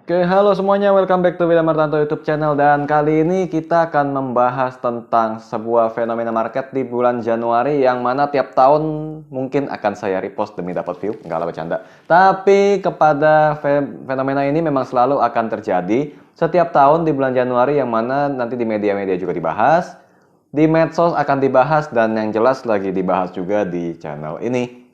Oke, halo semuanya, welcome back to William Martanto YouTube channel. Dan kali ini kita akan membahas tentang sebuah fenomena market di bulan Januari yang mana tiap tahun mungkin akan saya repost demi dapat view, enggak lah bercanda. Tapi kepada fenomena ini memang selalu akan terjadi setiap tahun di bulan Januari, yang mana nanti di media-media juga dibahas, di medsos akan dibahas, dan yang jelas lagi dibahas juga di channel ini.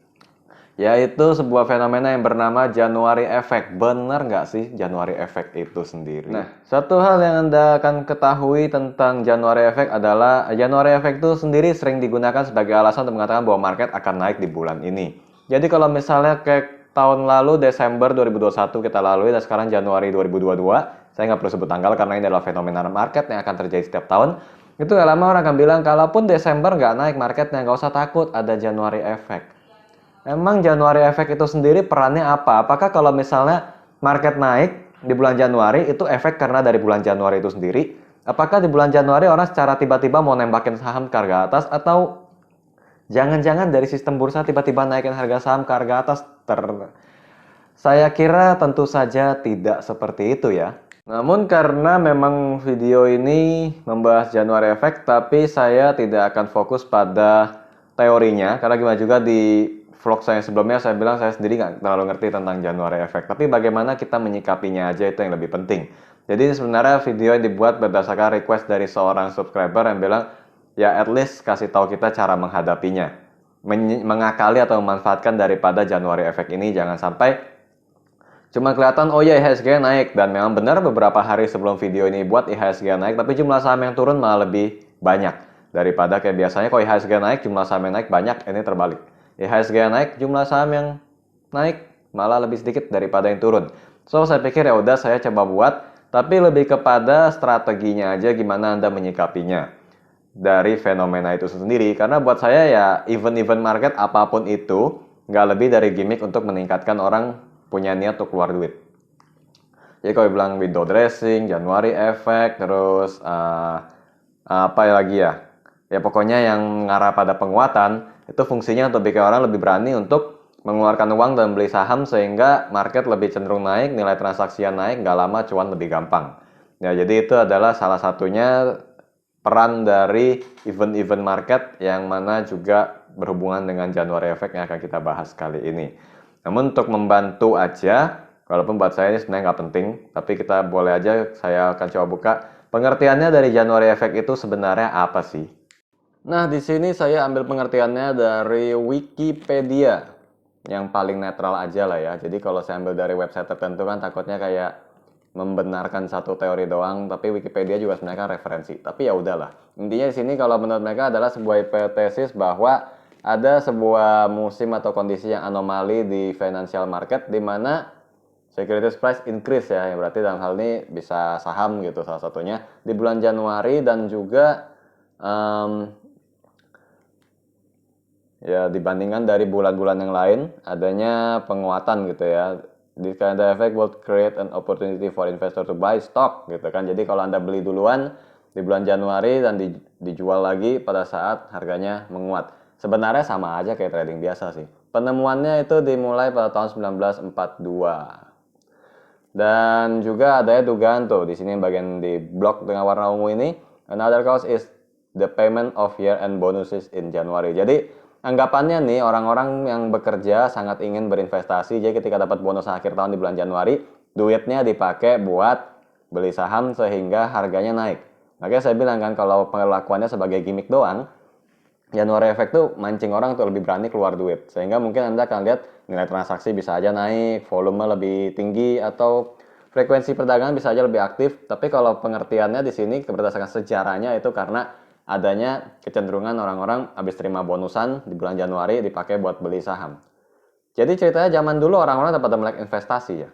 Yaitu sebuah fenomena yang bernama January Effect. Bener nggak sih January Effect itu sendiri? Nah, satu hal yang Anda akan ketahui tentang January Effect adalah January Effect itu sendiri sering digunakan sebagai alasan untuk mengatakan bahwa market akan naik di bulan ini. Jadi kalau misalnya kayak tahun lalu Desember 2021 kita lalui, dan sekarang Januari 2022, saya nggak perlu sebut tanggal karena ini adalah fenomena market yang akan terjadi setiap tahun. Itu gak lama orang akan bilang, kalaupun Desember nggak naik marketnya, nggak usah takut, ada January Effect. Emang January Effect itu sendiri perannya apa? Apakah kalau misalnya market naik di bulan Januari itu efek karena dari bulan Januari itu sendiri? Apakah di bulan Januari orang secara tiba-tiba mau nembakin saham ke harga atas, atau jangan-jangan dari sistem bursa tiba-tiba naikin harga saham ke harga atas? Saya kira tentu saja tidak seperti itu ya. Namun karena memang video ini membahas January Effect, tapi saya tidak akan fokus pada teorinya, karena gimana juga di vlog saya sebelumnya saya bilang saya sendiri nggak terlalu ngerti tentang January Effect. Tapi bagaimana kita menyikapinya aja itu yang lebih penting. Jadi sebenarnya video yang dibuat berdasarkan request dari seorang subscriber yang bilang, ya at least kasih tahu kita cara menghadapinya. Mengakali atau memanfaatkan daripada January Effect ini. Jangan sampai cuma kelihatan, oh ya IHSG naik. Dan memang benar beberapa hari sebelum video ini buat IHSG naik, tapi jumlah saham yang turun malah lebih banyak daripada kayak biasanya. Kalau IHSG naik, jumlah saham yang naik banyak, ini terbalik. IHSG naik, jumlah saham yang naik malah lebih sedikit daripada yang turun. So saya pikir ya udah saya coba buat, tapi lebih kepada strateginya aja, gimana Anda menyikapinya dari fenomena itu sendiri. Karena buat saya ya event-event market apapun itu nggak lebih dari gimmick untuk meningkatkan orang punya niat untuk keluar duit. Jadi kalau bilang window dressing, January Effect, terus apa lagi ya? Ya pokoknya yang mengarah pada penguatan, itu fungsinya untuk bikin orang lebih berani untuk mengeluarkan uang dan beli saham, sehingga market lebih cenderung naik, nilai transaksi yang naik, nggak lama cuan lebih gampang. Ya jadi itu adalah salah satunya peran dari event-event market yang mana juga berhubungan dengan January Effect yang akan kita bahas kali ini. Namun untuk membantu aja, walaupun buat saya ini sebenarnya nggak penting, tapi kita boleh aja, saya akan coba buka pengertiannya dari January Effect itu sebenarnya apa sih. Nah, di sini saya ambil pengertiannya dari Wikipedia, yang paling netral aja lah ya. Jadi kalau saya ambil dari website tertentu kan takutnya kayak membenarkan satu teori doang, tapi Wikipedia juga sebenarnya kan referensi. Tapi ya udahlah. Intinya di sini kalau menurut mereka adalah sebuah hipotesis bahwa ada sebuah musim atau kondisi yang anomali di financial market, di mana securities price increase ya, yang berarti dalam hal ini bisa saham gitu salah satunya, di bulan Januari, dan juga ya dibandingkan dari bulan-bulan yang lain adanya penguatan gitu ya. This kind of effect will create an opportunity for investor to buy stock gitu kan. Jadi kalau Anda beli duluan di bulan Januari dan dijual lagi pada saat harganya menguat, sebenarnya sama aja kayak trading biasa sih. Penemuannya itu dimulai pada tahun 1942. Dan juga ada dugaan tuh di sini bagian di blok dengan warna ungu ini, another cause is the payment of year-end bonuses in January. Jadi anggapannya nih, orang-orang yang bekerja sangat ingin berinvestasi, jadi ketika dapat bonus akhir tahun di bulan Januari, duitnya dipakai buat beli saham sehingga harganya naik. Makanya saya bilang kan, kalau perlakuannya sebagai gimmick doang, January Effect tuh mancing orang tuh lebih berani keluar duit. Sehingga mungkin Anda akan lihat nilai transaksi bisa aja naik, volume lebih tinggi, atau frekuensi perdagangan bisa aja lebih aktif. Tapi kalau pengertiannya di sini berdasarkan sejarahnya itu karena adanya kecenderungan orang-orang habis terima bonusan di bulan Januari dipakai buat beli saham. Jadi ceritanya zaman dulu orang-orang pada melek investasi ya.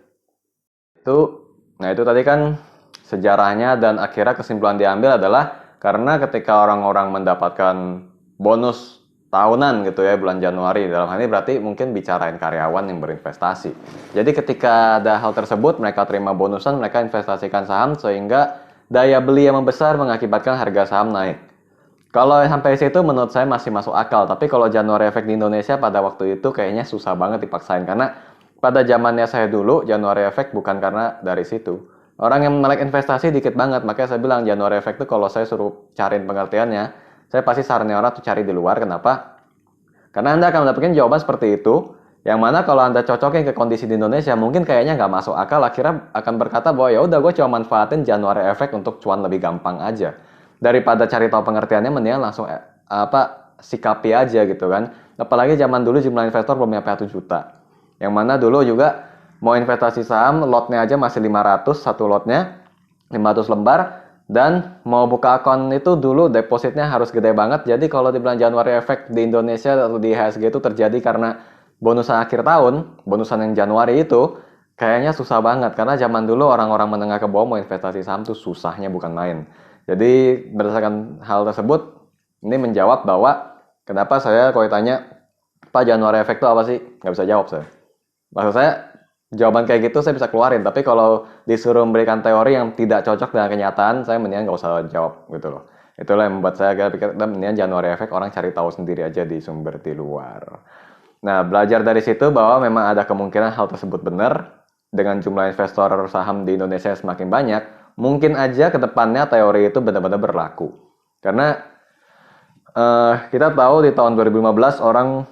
Nah itu tadi kan sejarahnya, dan akhirnya kesimpulan diambil adalah karena ketika orang-orang mendapatkan bonus tahunan gitu ya bulan Januari, dalam hal ini berarti mungkin bicarain karyawan yang berinvestasi. Jadi ketika ada hal tersebut, mereka terima bonusan, mereka investasikan saham, sehingga daya beli yang membesar mengakibatkan harga saham naik. Kalau sampai situ menurut saya masih masuk akal, tapi kalau January Effect di Indonesia pada waktu itu kayaknya susah banget dipaksain, karena pada zamannya saya dulu, January Effect bukan karena dari situ. Orang yang melek investasi dikit banget, makanya saya bilang January Effect itu kalau saya suruh cariin pengertiannya, saya pasti saranin orang tuh cari di luar. Kenapa? Karena Anda akan mendapatkan jawaban seperti itu, yang mana kalau Anda cocokin ke kondisi di Indonesia, mungkin kayaknya nggak masuk akal, akhirnya akan berkata bahwa ya udah gue cuma manfaatin January Effect untuk cuan lebih gampang aja. Daripada cari tahu pengertiannya, mendingan langsung sikapi aja gitu kan. Apalagi zaman dulu jumlah investor belum nyampe 1 juta. Yang mana dulu juga mau investasi saham, lotnya aja masih 500 satu lotnya, 500 lembar. Dan mau buka akun itu dulu depositnya harus gede banget. Jadi kalau dibilang January Effect di Indonesia atau di IHSG itu terjadi karena bonusan akhir tahun, bonusan yang Januari itu kayaknya susah banget. Karena zaman dulu orang-orang menengah ke bawah mau investasi saham tuh susahnya bukan main. Jadi berdasarkan hal tersebut, ini menjawab bahwa kenapa saya kalau ditanya, Pak January Effect itu apa sih? Nggak bisa jawab saya. Maksud saya, jawaban kayak gitu saya bisa keluarin, tapi kalau disuruh memberikan teori yang tidak cocok dengan kenyataan, saya mendingan nggak usah jawab gitu loh. Itulah yang membuat saya agak pikir, mendingan January Effect orang cari tahu sendiri aja di sumber di luar. Nah, belajar dari situ bahwa memang ada kemungkinan hal tersebut benar, dengan jumlah investor saham di Indonesia semakin banyak, mungkin aja ke depannya teori itu benar-benar berlaku. Karena kita tahu di tahun 2015 orang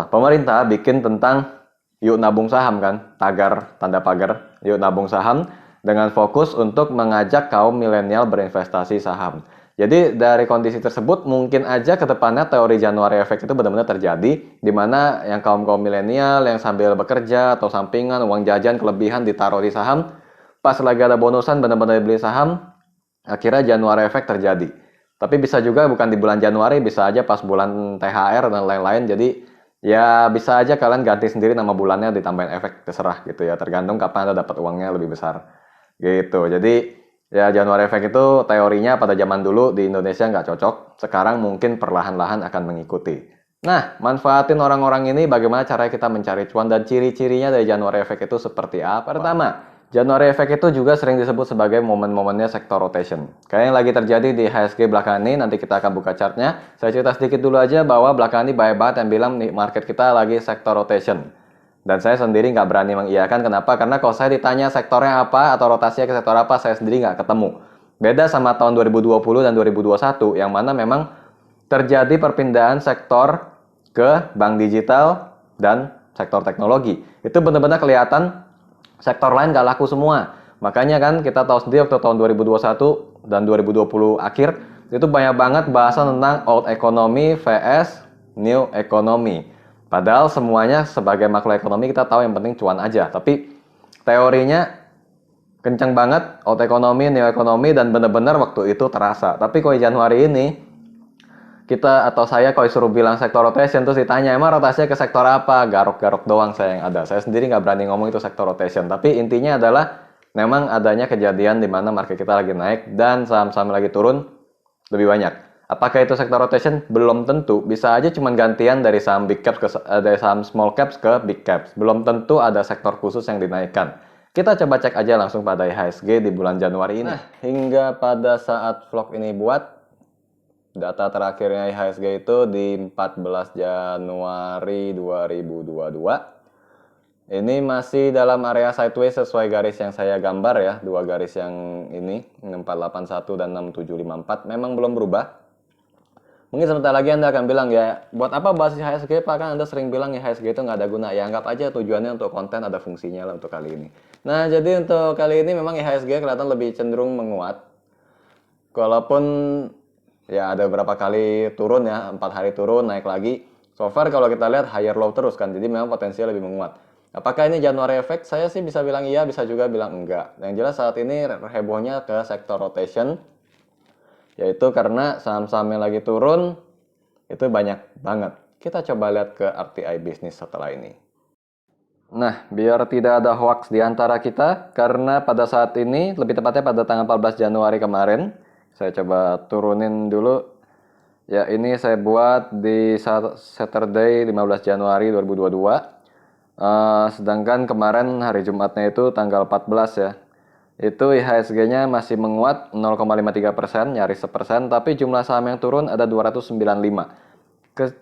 pemerintah bikin tentang yuk nabung saham kan, tanda pagar, yuk nabung saham dengan fokus untuk mengajak kaum milenial berinvestasi saham. Jadi dari kondisi tersebut mungkin aja ke depannya teori January Effect itu benar-benar terjadi, di mana yang kaum-kaum milenial yang sambil bekerja atau sampingan uang jajan kelebihan ditaruh di saham, pas lagi ada bonusan benar-benar beli saham, akhirnya January Effect terjadi. Tapi bisa juga bukan di bulan Januari, bisa aja pas bulan THR dan lain-lain. Jadi ya bisa aja kalian ganti sendiri nama bulannya, ditambahin efek, terserah gitu ya, tergantung kapan Anda dapat uangnya lebih besar gitu. Jadi ya January Effect itu teorinya pada zaman dulu di Indonesia nggak cocok, sekarang mungkin perlahan-lahan akan mengikuti. Nah, manfaatin orang-orang ini, bagaimana cara kita mencari cuan dan ciri-cirinya dari January Effect itu seperti apa? Pertama, January Effect itu juga sering disebut sebagai momen-momennya sektor rotation. Kayak yang lagi terjadi di IHSG belakangan ini, nanti kita akan buka chartnya. Saya cerita sedikit dulu aja bahwa belakangan ini banyak banget yang bilang nih market kita lagi sektor rotation. Dan saya sendiri nggak berani mengiyakan. Kenapa? Karena kalau saya ditanya sektornya apa atau rotasinya ke sektor apa, saya sendiri nggak ketemu. Beda sama tahun 2020 dan 2021, yang mana memang terjadi perpindahan sektor ke bank digital dan sektor teknologi. Itu benar-benar kelihatan sektor lain gak laku semua. Makanya kan kita tahu sendiri waktu tahun 2021 dan 2020 akhir itu banyak banget bahasan tentang old economy vs new economy. Padahal semuanya sebagai makroekonomi kita tahu yang penting cuan aja. Tapi teorinya kenceng banget old economy, new economy, dan benar-benar waktu itu terasa. Tapi kalau Januari ini kita atau saya kalau disuruh bilang sektor rotation terus ditanya emang rotasinya ke sektor apa, garuk-garuk doang saya yang ada. Saya sendiri nggak berani ngomong itu sektor rotation, tapi intinya adalah memang adanya kejadian di mana market kita lagi naik dan saham-saham lagi turun lebih banyak. Apakah itu sektor rotation? Belum tentu. Bisa aja cuma gantian dari saham big caps dari saham small caps ke big caps. Belum tentu ada sektor khusus yang dinaikkan. Kita coba cek aja langsung pada IHSG di bulan Januari ini. Nah, hingga pada saat vlog ini buat, data terakhirnya IHSG itu di 14 Januari 2022. Ini masih dalam area sideways sesuai garis yang saya gambar ya. Dua garis yang ini, 6481 dan 6754, memang belum berubah. Mungkin sebentar lagi Anda akan bilang ya, buat apa bahas IHSG Pak? Kan Anda sering bilang IHSG itu nggak ada guna. Ya anggap aja tujuannya untuk konten, ada fungsinya lah untuk kali ini. Nah, jadi untuk kali ini memang IHSG kelihatan lebih cenderung menguat. Walaupun ya ada beberapa kali turun ya, 4 hari turun, naik lagi. So far kalau kita lihat higher low terus kan, jadi memang potensinya lebih menguat. Apakah ini January Effect? Saya sih bisa bilang iya, bisa juga bilang enggak. Yang jelas saat ini hebohnya ke sektor rotation, yaitu karena saham-saham yang lagi turun itu banyak banget. Kita coba lihat ke RTI bisnis setelah ini. Nah, biar tidak ada hoax di antara kita, karena pada saat ini, lebih tepatnya pada tanggal 14 Januari kemarin, saya coba turunin dulu. Ya, ini saya buat di Saturday 15 Januari 2022. Sedangkan kemarin hari Jumatnya itu tanggal 14 ya. Itu IHSG-nya masih menguat 0,53%, nyaris 1%, tapi jumlah saham yang turun ada 295.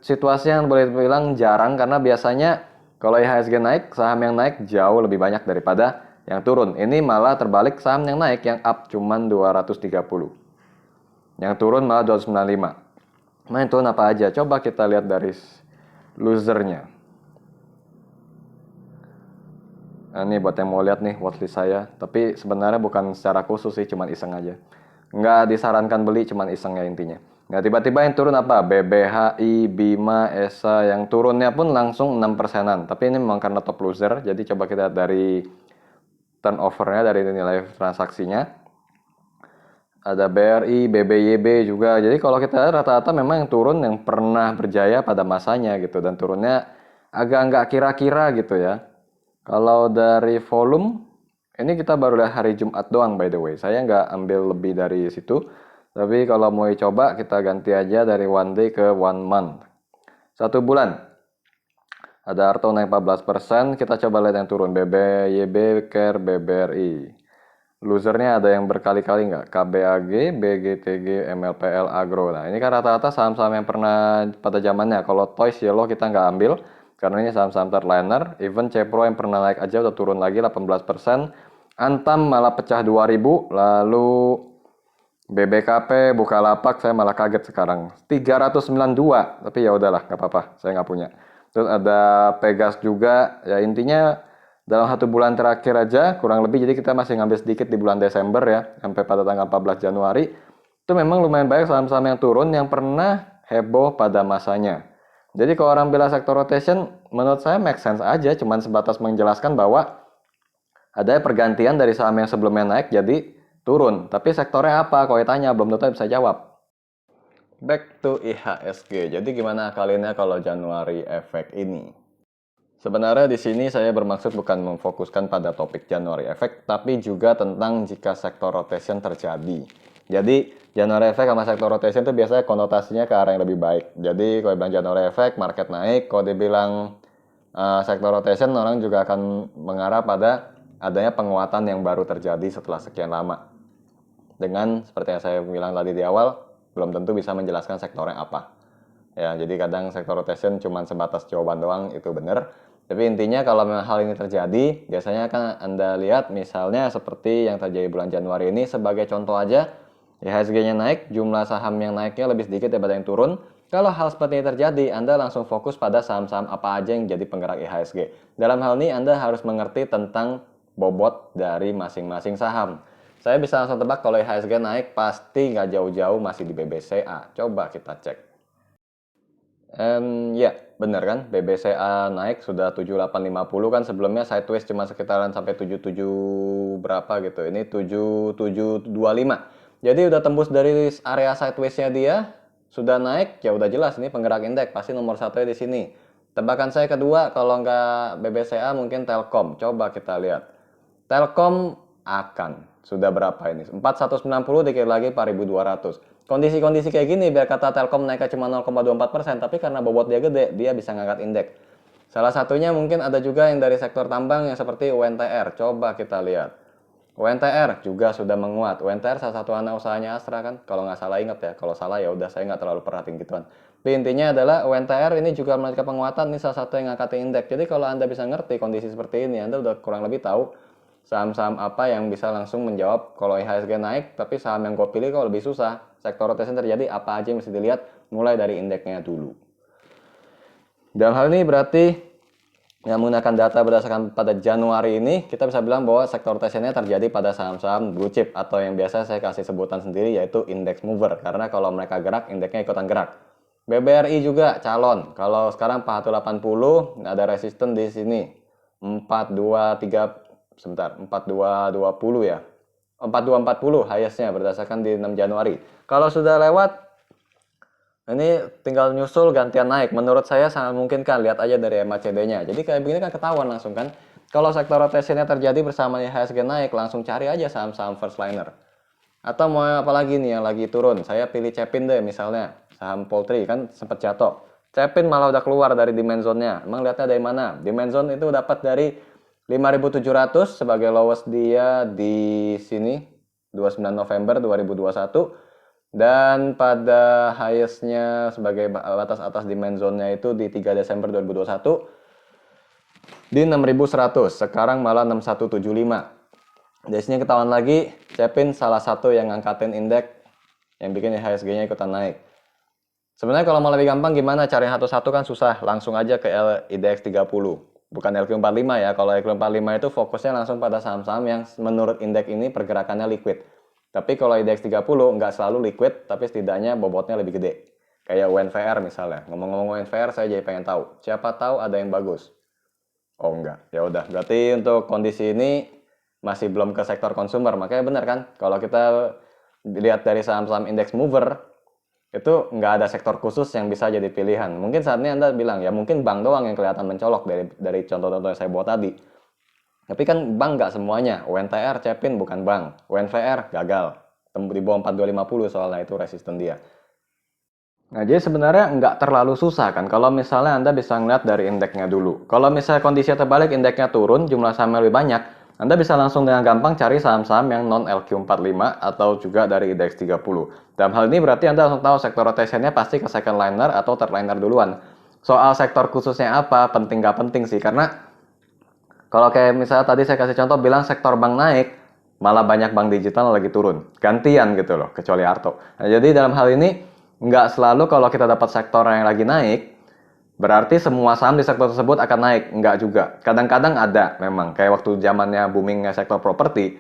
Situasi yang boleh dibilang jarang karena biasanya Kalau IHSG naik, saham yang naik jauh lebih banyak daripada yang turun. Ini malah terbalik, saham yang naik yang up cuman 230. Yang turun malah 295. Nah, yang turun apa aja? Coba kita lihat dari losernya. Nah, ini buat yang mau lihat nih watchlist saya. Tapi sebenarnya bukan secara khusus sih, cuman iseng aja. Nggak disarankan beli, cuman iseng ya intinya. Nah, tiba-tiba yang turun apa? BBHI, Bima, ESA. Yang turunnya pun langsung 6%-an. Tapi ini memang karena top loser. Jadi coba kita lihat dari turnover-nya, dari nilai transaksinya. Ada BRI, BBYB juga. Jadi kalau kita lihat rata-rata memang yang turun yang pernah berjaya pada masanya gitu. Dan turunnya agak nggak kira-kira gitu ya. Kalau dari volume, ini kita baru lihat hari Jumat doang by the way. Saya nggak ambil lebih dari situ. Tapi kalau mau coba kita ganti aja dari one day ke one month. 1 bulan. Ada Arto naik 14%. Kita coba lihat yang turun. BBYB, CARE, BBRI. Losernya ada yang berkali-kali nggak? KBAG, BGTG, MLPL, Agro. Nah ini kan rata-rata saham-saham yang pernah pada zamannya. Kalau Toys Yellow kita nggak ambil. Karena ini saham-saham third-liner. Even Cepro yang pernah naik aja udah turun lagi 18%. Antam malah pecah 2000. Lalu BBKP, Bukalapak saya malah kaget sekarang. 392. Tapi ya udahlah, nggak apa-apa. Saya nggak punya. Terus ada Pegas juga. Ya intinya dalam 1 bulan terakhir aja kurang lebih, jadi kita masih ngambil sedikit di bulan Desember ya, sampai pada tanggal 14 Januari. Itu memang lumayan banyak saham-saham yang turun yang pernah heboh pada masanya. Jadi kalau orang bilang sektor rotation, menurut saya make sense aja, cuman sebatas menjelaskan bahwa ada pergantian dari saham yang sebelumnya naik jadi turun. Tapi sektornya apa? Kalau ditanya belum tentu bisa jawab. Back to IHSG. Jadi gimana kalinya kalau Januari efek ini? Sebenarnya di sini saya bermaksud bukan memfokuskan pada topik January Effect, tapi juga tentang jika sektor rotation terjadi. Jadi January Effect sama sektor rotation itu biasanya konotasinya ke arah yang lebih baik. Jadi kalau bilang January Effect, market naik. Kalau dibilang sektor rotation, orang juga akan mengarah pada adanya penguatan yang baru terjadi setelah sekian lama. Dengan seperti yang saya bilang tadi di awal, belum tentu bisa menjelaskan sektornya apa. Ya, jadi kadang sektor rotation cuma sebatas jawaban doang, itu benar. Tapi intinya kalau memang hal ini terjadi, biasanya kan Anda lihat misalnya seperti yang terjadi bulan Januari ini sebagai contoh aja, IHSG-nya naik, jumlah saham yang naiknya lebih sedikit daripada yang turun. Kalau hal seperti ini terjadi, Anda langsung fokus pada saham-saham apa aja yang jadi penggerak IHSG. Dalam hal ini Anda harus mengerti tentang bobot dari masing-masing saham. Saya bisa langsung tebak kalau IHSG naik pasti nggak jauh-jauh masih di BBCA. Coba kita cek. Ya, benar kan? BBCA naik sudah 7850 kan, sebelumnya sideways cuma sekitaran sampai 77 berapa gitu. Ini 7725. Jadi udah tembus dari area sideways-nya dia, sudah naik, ya udah jelas ini penggerak indeks, pasti nomor satunya di sini. Tebakan saya kedua, kalau nggak BBCA mungkin Telkom. Coba kita lihat. Telkom akan sudah berapa ini? 4190, dikit lagi 4200. Kondisi-kondisi kayak gini biar kata Telkom naiknya cuma 0,24%, tapi karena bobot dia gede, dia bisa ngangkat indeks. Salah satunya mungkin ada juga yang dari sektor tambang yang seperti UNTR. Coba kita lihat. UNTR juga sudah menguat. UNTR salah satu anak usahanya Astra kan, kalau nggak salah, ingat ya. Kalau salah ya udah, saya nggak terlalu perhatiin gituan. Tapi intinya adalah UNTR ini juga melanjutkan penguatan, ini salah satu yang ngangkatin indeks. Jadi kalau Anda bisa ngerti kondisi seperti ini, Anda udah kurang lebih tahu saham-saham apa yang bisa langsung menjawab kalau IHSG naik, tapi saham yang gue pilih kalau lebih susah. Sektor rotation terjadi, apa aja yang mesti dilihat, mulai dari indeksnya dulu. Dalam hal ini berarti yang menggunakan data berdasarkan pada Januari ini, kita bisa bilang bahwa sektor rotationnya terjadi pada saham-saham blue chip atau yang biasa saya kasih sebutan sendiri yaitu index mover, karena kalau mereka gerak, indeksnya ikutan gerak. BBRI juga calon. Kalau sekarang 4180, ada resisten di sini. 4220 ya. 4240 highest-nya berdasarkan di 6 Januari. Kalau sudah lewat, ini tinggal nyusul gantian naik. Menurut saya sangat mungkin kan, lihat aja dari MACD-nya. Jadi kayak begini kan ketahuan langsung kan. Kalau sektor rotation-nya terjadi bersama IHSG naik, langsung cari aja saham-saham first liner. Atau mau apa lagi nih yang lagi turun? Saya pilih Cepin deh misalnya. Saham poultry kan sempat jatuh. Cepin malah udah keluar dari demand zone-nya. Emang lihatnya dari mana? Demand zone itu dapat dari 5.700 sebagai lowest dia di sini 29 November 2021, dan pada highest-nya sebagai batas atas demand zone-nya itu di 3 Desember 2021. di 6.100, sekarang malah 6.175. Dari sini ketahuan lagi, Cepin salah satu yang ngangkatin indeks yang bikin IHSG-nya ikutan naik. Sebenarnya kalau mau lebih gampang gimana cari satu-satu kan susah, langsung aja ke IDX 30. Bukan LQ45 ya, kalau LQ45 itu fokusnya langsung pada saham-saham yang menurut indeks ini pergerakannya liquid. Tapi kalau IDX 30 nggak selalu liquid, tapi setidaknya bobotnya lebih gede. Kayak UNVR misalnya. Ngomong-ngomong UNVR, saya jadi pengen tahu. Siapa tahu ada yang bagus? Oh enggak, ya udah. Berarti untuk kondisi ini masih belum ke sektor consumer. Makanya benar kan, kalau kita lihat dari saham-saham index mover, itu nggak ada sektor khusus yang bisa jadi pilihan. Mungkin saat ini Anda bilang, ya mungkin bank doang yang kelihatan mencolok dari contoh-contoh yang saya buat tadi. Tapi kan bank nggak semuanya. UNTR, Cepin bukan bank. UNVR gagal. Di bawah 4250 soalnya itu resisten dia. Nah, jadi sebenarnya nggak terlalu susah kan. Kalau misalnya Anda bisa ngeliat dari indeksnya dulu. Kalau misalnya kondisinya terbalik, indeksnya turun, jumlah sahamnya lebih banyak, Anda bisa langsung dengan gampang cari saham-saham yang non LQ45 atau juga dari IDX 30. Dalam hal ini berarti Anda langsung tahu sektor rotationnya pasti ke second liner atau third liner duluan. Soal sektor khususnya apa, penting nggak penting sih. Karena kalau kayak misalnya tadi saya kasih contoh bilang sektor bank naik, malah banyak bank digital lagi turun. Gantian gitu loh, kecuali Arto. Nah, jadi dalam hal ini, nggak selalu kalau kita dapat sektor yang lagi naik, berarti semua saham di sektor tersebut akan naik. Enggak juga. Kadang-kadang ada memang. Kayak waktu zamannya boomingnya sektor properti,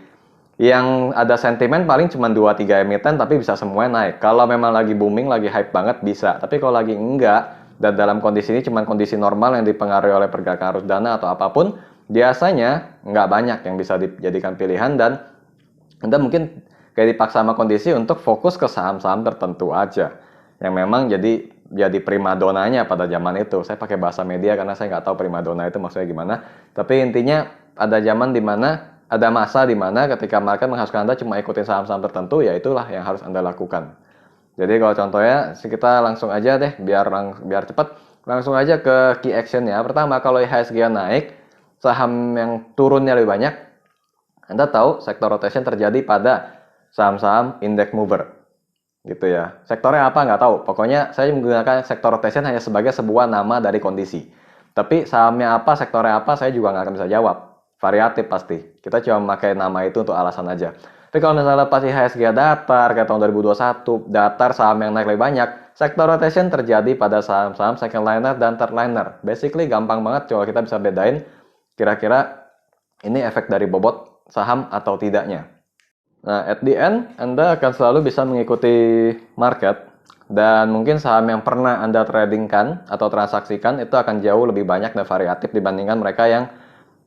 yang ada sentimen paling cuma 2-3 emiten tapi bisa semuanya naik. Kalau memang lagi booming, lagi hype banget bisa. Tapi kalau lagi enggak, dan dalam kondisi ini cuma kondisi normal yang dipengaruhi oleh pergerakan arus dana atau apapun, biasanya nggak banyak yang bisa dijadikan pilihan dan Anda mungkin kayak dipaksa sama kondisi untuk fokus ke saham-saham tertentu aja yang memang jadi primadonanya pada zaman itu. Saya pakai bahasa media karena saya nggak tahu primadona itu maksudnya gimana. Tapi intinya ada zaman di mana ada masa di mana ketika market mengharuskan Anda cuma ikutin saham-saham tertentu, ya itulah yang harus Anda lakukan. Jadi kalau contohnya kita langsung aja deh biar cepat, langsung aja ke key action ya. Pertama, kalau IHSG naik, saham yang turunnya lebih banyak, Anda tahu sektor rotation terjadi pada saham-saham index mover. Gitu ya. Sektornya apa nggak tahu. Pokoknya saya menggunakan sektor rotation hanya sebagai sebuah nama dari kondisi. Tapi sahamnya apa, sektornya apa, saya juga nggak akan bisa jawab. Variatif pasti. Kita cuma memakai nama itu untuk alasan aja. Tapi kalau misalnya pas IHSG datar, kayak tahun 2021, datar saham yang naik lebih banyak, sektor rotation terjadi pada saham-saham second liner dan third liner. Basically gampang banget kalau kita bisa bedain kira-kira ini efek dari bobot saham atau tidaknya. Nah, at the end, Anda akan selalu bisa mengikuti market dan mungkin saham yang pernah Anda tradingkan atau transaksikan itu akan jauh lebih banyak dan variatif dibandingkan mereka yang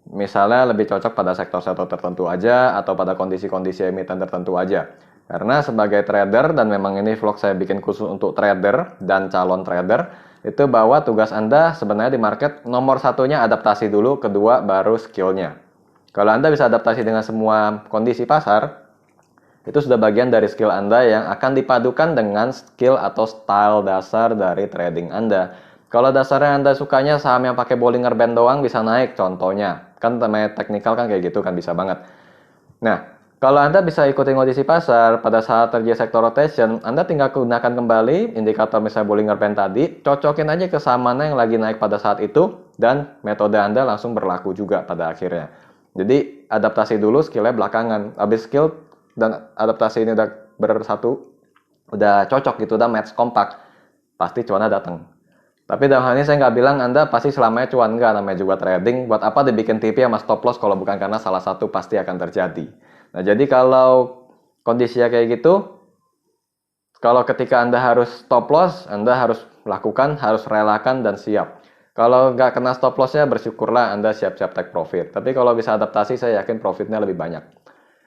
misalnya lebih cocok pada sektor-sektor tertentu aja atau pada kondisi-kondisi emiten tertentu aja. Karena sebagai trader, dan memang ini vlog saya bikin khusus untuk trader dan calon trader, itu bahwa tugas Anda sebenarnya di market nomor satunya adaptasi dulu, kedua baru skillnya. Kalau Anda bisa adaptasi dengan semua kondisi pasar, itu sudah bagian dari skill Anda yang akan dipadukan dengan skill atau style dasar dari trading Anda. Kalau dasarnya Anda sukanya saham yang pakai Bollinger Band doang bisa naik, contohnya. Kan namanya teknikal kan kayak gitu kan bisa banget. Nah, kalau Anda bisa ikuti kondisi pasar pada saat terjadi sektor rotation, Anda tinggal gunakan kembali indikator misalnya Bollinger Band tadi, cocokin aja ke saham mana yang lagi naik pada saat itu, dan metode Anda langsung berlaku juga pada akhirnya. Jadi, adaptasi dulu, skillnya belakangan. Habis skill dan adaptasi ini udah bersatu, udah cocok gitu, udah match kompak, pasti cuannya datang. Tapi dalam hal ini saya nggak bilang Anda pasti selamanya cuan, nggak, namanya juga trading. Buat apa dibikin TP sama stop loss kalau bukan karena salah satu pasti akan terjadi. Nah, jadi kalau kondisinya kayak gitu, kalau ketika Anda harus stop loss, Anda harus lakukan, harus relakan dan siap. Kalau nggak kena stop lossnya, bersyukurlah Anda siap-siap take profit. Tapi kalau bisa adaptasi, saya yakin profitnya lebih banyak.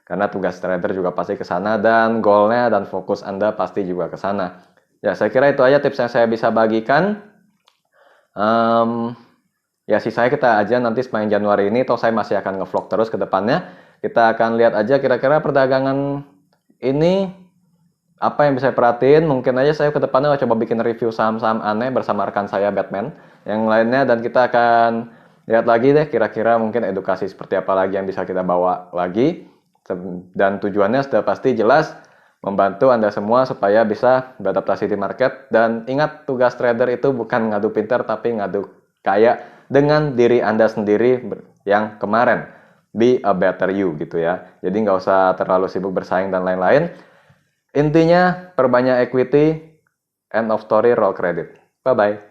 Karena tugas trader juga pasti ke sana dan goalnya dan fokus Anda pasti juga ke sana. Ya, saya kira itu aja tips yang saya bisa bagikan. Ya, sisanya kita aja nanti sepanjang Januari ini, toh saya masih akan nge-vlog terus ke depannya. Kita akan lihat aja kira-kira perdagangan ini apa yang bisa perhatiin. Mungkin aja saya ke depannya coba bikin review saham-saham aneh bersama rekan saya Batman yang lainnya, dan kita akan lihat lagi deh kira-kira mungkin edukasi seperti apa lagi yang bisa kita bawa lagi. Dan tujuannya sudah pasti jelas, membantu Anda semua supaya bisa beradaptasi di market. Dan ingat, tugas trader itu bukan ngadu pintar tapi ngadu kaya. dengan diri Anda sendiri yang kemarin. Be a better you gitu ya. Jadi nggak usah terlalu sibuk bersaing dan lain-lain. Intinya perbanyak equity, end of story, roll credit. Bye-bye.